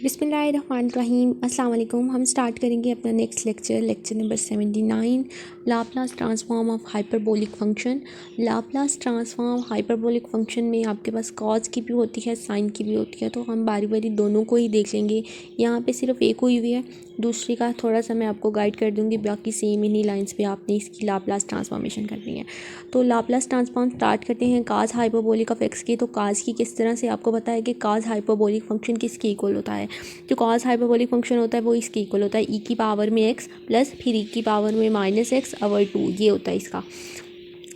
बिस्मिल्लाहिर्रहमानिर्रहीम। अस्सलाम वालेकुम। हम स्टार्ट करेंगे अपना next lecture number 79, Laplace transform of hyperbolic function. Laplace transform hyperbolic function में आपके पास कॉज की भी होती है, साइन की भी होती है, तो हम बारी बारी दोनों को ही देख लेंगे। यहाँ पे सिर्फ एक हुई हुई है, दूसरी का थोड़ा सा मैं आपको गाइड कर दूँगी, बाकी सेम इन्हीं लाइन्स पे आपने इसकी लाप्लास ट्रांसफॉर्मेशन करनी है। तो लाप्लास ट्रांसफॉर्म स्टार्ट करते हैं काज हाइपरबोलिक ऑफ एक्स की। तो काज की किस तरह से आपको पता है कि काज हाइपरबोलिक फंक्शन किसके इक्वल होता है। जो कॉस हाइपरबोलिक फंक्शन होता है वो इसके इक्वल होता है ई की पावर में एक्स प्लस फिर ई की पावर में माइनस एक्स ओवर 2, ये होता है इसका।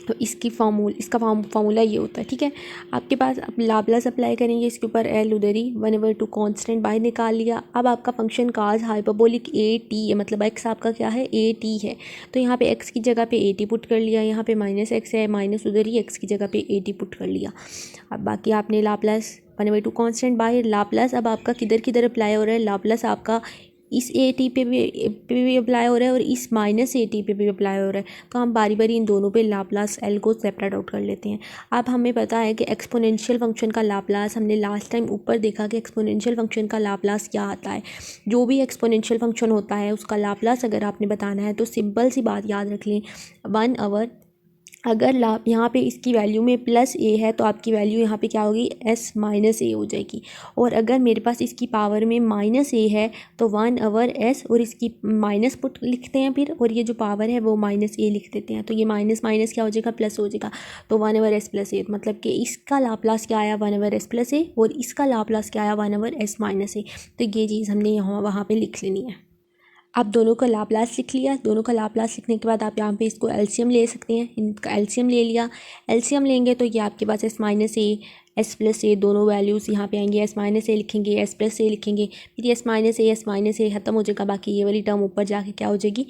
तो इसका फार्मूला ये होता है, ठीक है। आपके पास अब लाप्लास अप्लाई करेंगे इसके ऊपर, एल उधर ही 1/2 कांस्टेंट बाहर निकाल लिया। अब आपका function cause hyperbolic A T है, मतलब एक्स आपका क्या है, ए टी है। तो यहाँ पे एक्स की जगह पे ए टी पुट कर लिया, यहाँ पे माइनस एक्स है, माइनस उधर ही एक्स की जगह पे ए टी पुट कर लिया। अब बाकी आपने लाप्लास 1/2 कांस्टेंट बाहर, लाप्लास अब आपका किधर किधर अप्लाई हो रहा है, लाप्लास आपका इस ए टी पे भी अप्लाई हो रहा है और इस माइनस ए टी पे भी अप्लाई हो रहा है। तो हम बारी बारी इन दोनों पे लाप्लास एल को सेपरेट आउट कर लेते हैं। अब हमें पता है कि एक्सपोनेंशियल फंक्शन का लाप्लास, हमने लास्ट टाइम ऊपर देखा कि एक्सपोनेंशियल फंक्शन का लाप्लास क्या आता है। जो भी एक्सपोनेंशियल फंक्शन होता है उसका लाप्लास अगर आपने बताना है तो सिंपल सी बात याद रख लें, 1/, अगर यहाँ पे इसकी वैल्यू में प्लस ए है तो आपकी वैल्यू यहाँ पे क्या होगी, एस माइनस ए हो जाएगी। और अगर मेरे पास इसकी पावर में माइनस ए है तो 1/s और इसकी माइनस पुट लिखते हैं फिर, और ये जो पावर है वो माइनस ए लिख देते हैं। तो ये माइनस माइनस क्या हो जाएगा, प्लस हो जाएगा। तो 1/s प्लस ए, मतलब कि इसका लाप्लास क्या आया, 1/s प्लस ए, और इसका लाप्लास क्या आया, 1/s माइनस ए। तो ये चीज़ हमने यहाँ वहाँ पर लिख लेनी है। आप दोनों का लाप्लास लिख लिया। दोनों का लाप्लास लिखने के बाद आप यहाँ पे इसको एलसीएम ले सकते हैं। इनका एलसीएम ले लिया। एलसीएम लेंगे तो ये आपके पास एस माइनस ए, एस प्लस ए, दोनों वैल्यूज़ यहाँ पे आएंगे। एस माइनस ए लिखेंगे, एस प्लस ए लिखेंगे, फिर एस माइनस ए ख़त्म हो जाएगा। बाकी ये वाली टर्म ऊपर जाके क्या हो जाएगी,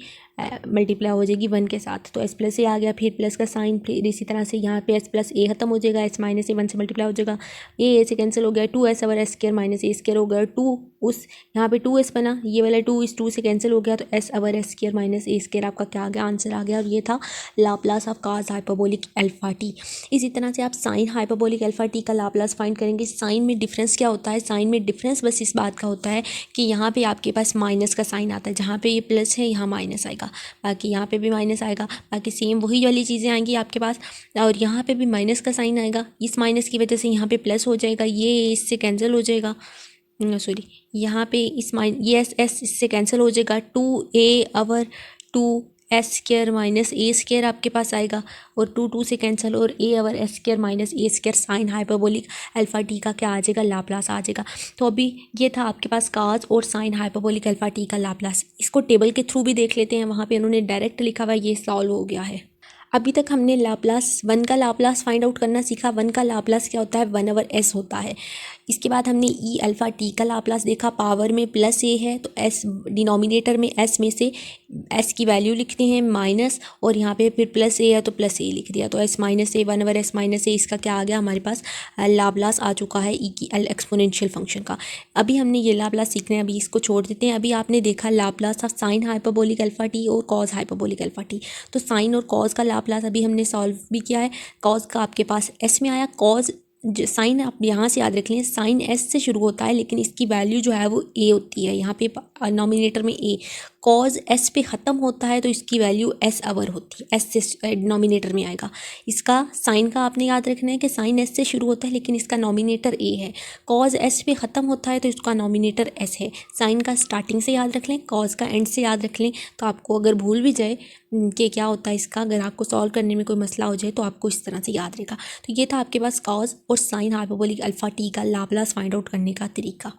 मल्टीप्लाई हो जाएगी 1 के साथ। तो एस प्लस ए आ गया, फिर प्लस का साइन, फिर इसी तरह से यहाँ पे एस प्लस ए ख़त्म हो जाएगा, एस माइनस ए 1 से मल्टीप्लाई हो जाएगा, ए से कैंसिल हो गया, 2s over s square minus a square हो गया 2, उस यहाँ पे 2s बना, ये वाला 2 इस 2 से कैंसिल हो गया, तो s over s square minus a square आपका क्या आ गया, आंसर आ गया। और ये था Laplace of cause hyperbolic alpha T. इसी तरह से आप साइन हाइपरबोलिक अल्फा टी का लाप्लास फाइंड करेंगे। साइन में डिफरेंस क्या होता है, साइन में डिफरेंस बस इस बात का होता है कि यहाँ पे आपके पास माइनस का साइन आता है, जहाँ पे ये प्लस है यहाँ माइनस आएगा, बाकी यहाँ पे भी माइनस आएगा, बाकी सेम वही वाली चीज़ें आएंगी आपके पास। और यहाँ पे भी माइनस का साइन आएगा, इस माइनस की वजह से यहाँ पे प्लस हो जाएगा, ये इससे कैंसिल हो जाएगा, सॉरी यहाँ पे इस ये एस इससे कैंसिल हो जाएगा, 2a over 2s square minus a square आपके पास आएगा, और 2 से कैंसिल, और a over s square minus a square sine hyperbolic alpha t का क्या आ जाएगा, लाप्लास आ जाएगा। तो अभी ये था आपके पास काज और साइन हाइपरबोलिक अल्फा टी का लाप्लास। इसको टेबल के थ्रू भी देख लेते हैं, वहाँ पे उन्होंने डायरेक्ट लिखा हुआ है, ये सॉल्व हो गया है। अभी तक हमने लाप्लास 1 का लाप्लास फाइंड आउट करना सीखा। 1 का लाप्लास क्या होता है, 1/s होता है। इसके बाद हमने ई अल्फ़ा टी का लाप्लास देखा, पावर में प्लस ए है तो एस डिनोमिनेटर में एस में से एस की वैल्यू लिखते हैं माइनस, और यहाँ पे फिर प्लस ए है तो प्लस ए लिख दिया, तो एस माइनस ए 1/s माइनस ए, इसका क्या आ गया हमारे पास, लाप्लास आ चुका है ई की एक्सपोनेंशियल फंक्शन का। अभी हमने ये लाप्लास सीखना है, अभी इसको छोड़ देते हैं। अभी आपने देखा Laplace of sine hyperbolic alpha T और कॉज हाइपरबोलिक अल्फा टी। तो साइन और कॉज का लाप्लास अभी हमने सॉल्व भी किया है। कॉज का आपके पास एस में आया, कॉज साइन आप यहाँ से याद रख लें, साइन एस से शुरू होता है लेकिन इसकी वैल्यू जो है वो ए होती है, यहाँ पे नॉमिनेटर में ए। कॉज एस पे ख़त्म होता है तो इसकी वैल्यू एस ओवर होती है, एस से डिनोमिनेटर में आएगा। इसका साइन का आपने याद रखना है कि साइन एस से शुरू होता है लेकिन इसका नॉमिनेटर ए है। कॉज एस पे ख़त्म होता है तो इसका नॉमिनेटर एस है। साइन का स्टार्टिंग से याद रख लें, कॉज का एंड से याद रख लें, तो आपको अगर भूल भी जाए कि क्या होता है इसका, अगर आपको सॉल्व करने में कोई मसला हो जाए तो आपको इस तरह से याद रहेगा। तो ये था आपके पास कॉज और साइन हाइपरबोलिक अल्फा टी का लाप्लास फाइंड आउट करने का तरीका।